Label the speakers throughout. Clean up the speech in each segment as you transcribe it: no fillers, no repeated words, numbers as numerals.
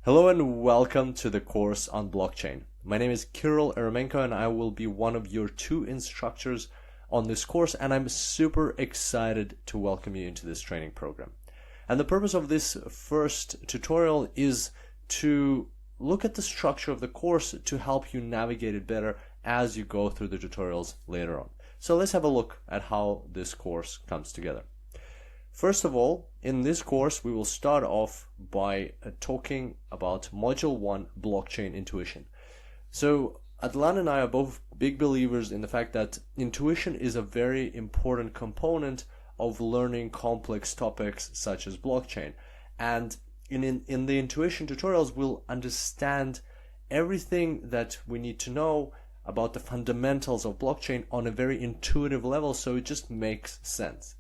Speaker 1: Hello and welcome to the course on blockchain. My name is Kirill Eremenko and I will be one of your two instructors on this course, and I'm super excited to welcome you into this training program. And the purpose of this first tutorial is to look at the structure of the course to help you navigate it better as you go through the tutorials later on. So let's have a look at how this course comes together. First of all, in this course, we will start off by talking about Module 1, Blockchain Intuition. So Adlan and I are both big believers in the fact that intuition is a very important component of learning complex topics such as blockchain. And in the intuition tutorials, we'll understand everything that we need to know about the fundamentals of blockchain on a very intuitive level, so it just makes sense.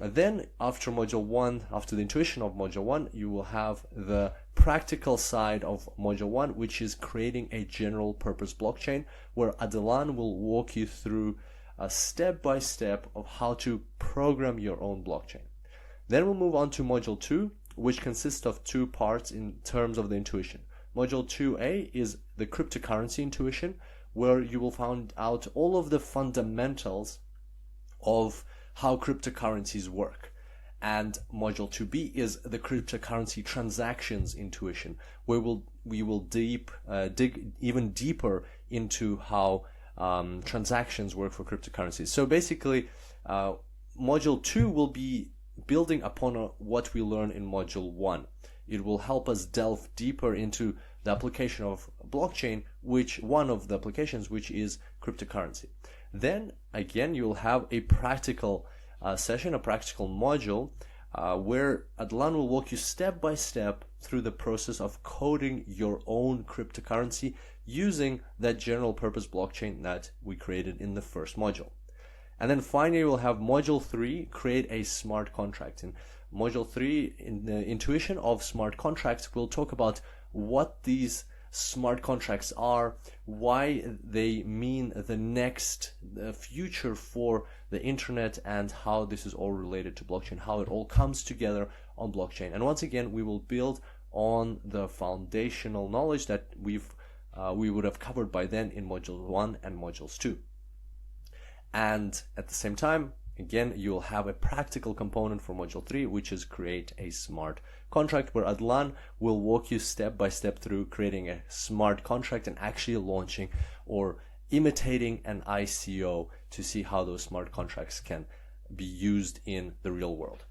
Speaker 1: Then after Module 1, after the intuition of Module 1, you will have the practical side of Module 1, which is creating a general purpose blockchain, where Adlan will walk you through a step-by-step of how to program your own blockchain. Then we'll move on to Module 2, which consists of two parts in terms of the intuition. Module 2a is the cryptocurrency intuition, where you will find out all of the fundamentals of how cryptocurrencies work. And Module 2b is the cryptocurrency transactions intuition, where we will dig even deeper into how transactions work for cryptocurrencies. So basically, Module 2 will be building upon what we learn in Module 1. It will help us delve deeper into the application of blockchain, one of the applications, which is cryptocurrency. Then again, you'll have a practical session, a practical module, where Adlan will walk you step by step through the process of coding your own cryptocurrency using that general purpose blockchain that we created in the first module. And then finally, we'll have Module 3, create a smart contract. In Module 3, in the intuition of smart contracts, we'll talk about what these smart contracts are, why they mean the next future for the internet, and how this is all related to blockchain, how it all comes together on blockchain. And once again, we will build on the foundational knowledge that we would have covered by then in Module 1 and Modules 2. And at the same time, again, you'll have a practical component for Module 3, which is create a smart contract, where Adlan will walk you step by step through creating a smart contract and actually launching or imitating an ICO to see how those smart contracts can be used in the real world.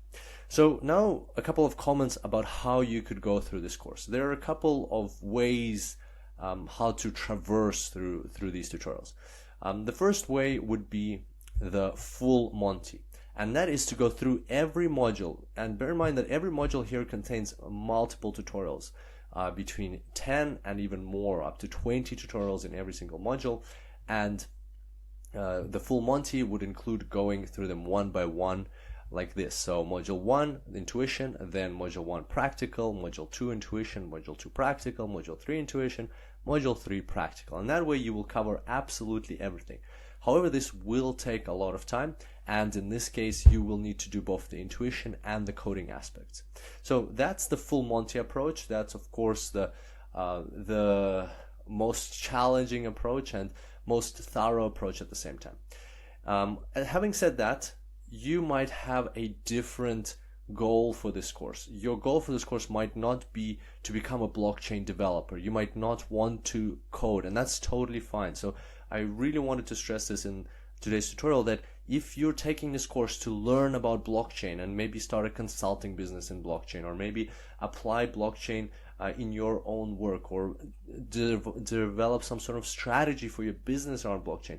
Speaker 1: So now a couple of comments about how you could go through this course. There are a couple of ways how to traverse through these tutorials. The first way would be the full Monty, and that is to go through every module. And bear in mind that every module here contains multiple tutorials, between 10 and even more, up to 20 tutorials in every single module. And the full Monty would include going through them one by one like this. So Module 1, intuition, then Module 1, practical, Module 2, intuition, Module 2, practical, Module 3, intuition, Module 3, practical. And that way you will cover absolutely everything. However, this will take a lot of time, and in this case, you will need to do both the intuition and the coding aspects. So that's the full Monty approach. That's, of course, the most challenging approach and most thorough approach at the same time. Having said that, you might have a different goal for this course. Your goal for this course might not be to become a blockchain developer. You might not want to code, and that's totally fine. So I really wanted to stress this in today's tutorial, that if you're taking this course to learn about blockchain and maybe start a consulting business in blockchain, or maybe apply blockchain in your own work, or develop some sort of strategy for your business around blockchain,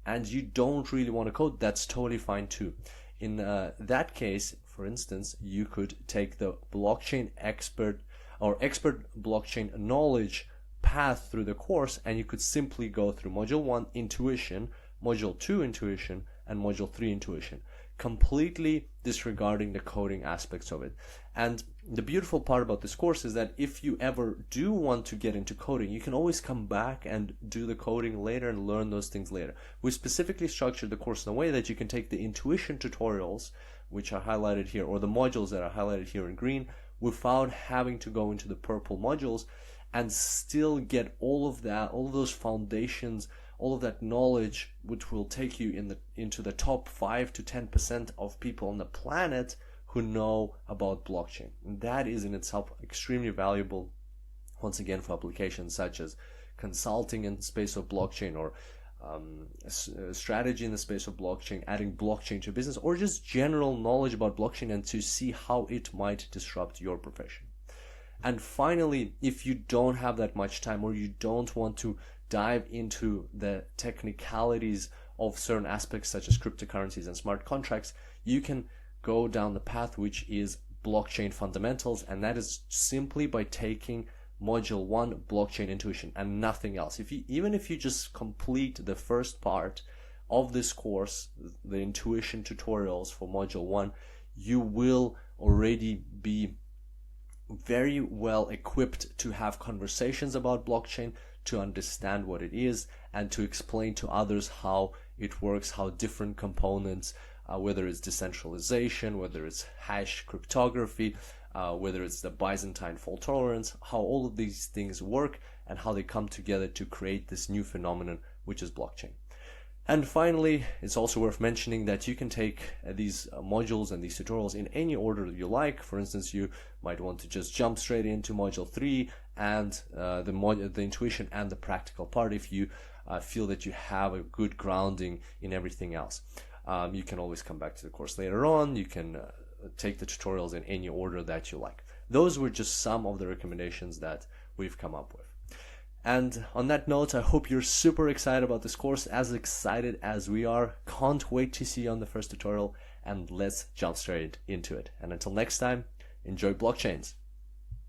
Speaker 1: and you don't really want to code, that's totally fine too. In that case, for instance, you could take the blockchain expert blockchain knowledge path through the course, and you could simply go through Module 1, intuition, Module 2, intuition, and Module 3, intuition, completely disregarding the coding aspects of it. And the beautiful part about this course is that if you ever do want to get into coding, you can always come back and do the coding later and learn those things later. We specifically structured the course in a way that you can take the intuition tutorials, which are highlighted here, or the modules that are highlighted here in green, without having to go into the purple modules, and still get all of that, all of those foundations, all of that knowledge, which will take you into the top 5 to 10% of people on the planet who know about blockchain. And that is in itself extremely valuable, once again, for applications such as consulting in the space of blockchain, or strategy in the space of blockchain, adding blockchain to business, or just general knowledge about blockchain and to see how it might disrupt your profession. And finally, if you don't have that much time, or you don't want to dive into the technicalities of certain aspects such as cryptocurrencies and smart contracts, you can go down the path which is blockchain fundamentals, and that is simply by taking module 1, blockchain intuition, and nothing else. Even if you just complete the first part of this course, the intuition tutorials for module 1, you will already be very well equipped to have conversations about blockchain, to understand what it is, and to explain to others how it works, how different components, whether it's decentralization, whether it's hash cryptography, whether it's the Byzantine fault tolerance, how all of these things work and how they come together to create this new phenomenon, which is blockchain. And finally, it's also worth mentioning that you can take these modules and these tutorials in any order you like. For instance, you might want to just jump straight into module 3 and the intuition and the practical part if you feel that you have a good grounding in everything else. You can always come back to the course later on. You can take the tutorials in any order that you like. Those were just some of the recommendations that we've come up with. And on that note, I hope you're super excited about this course, as excited as we are. Can't wait to see you on the first tutorial, and let's jump straight into it. And until next time, enjoy blockchains.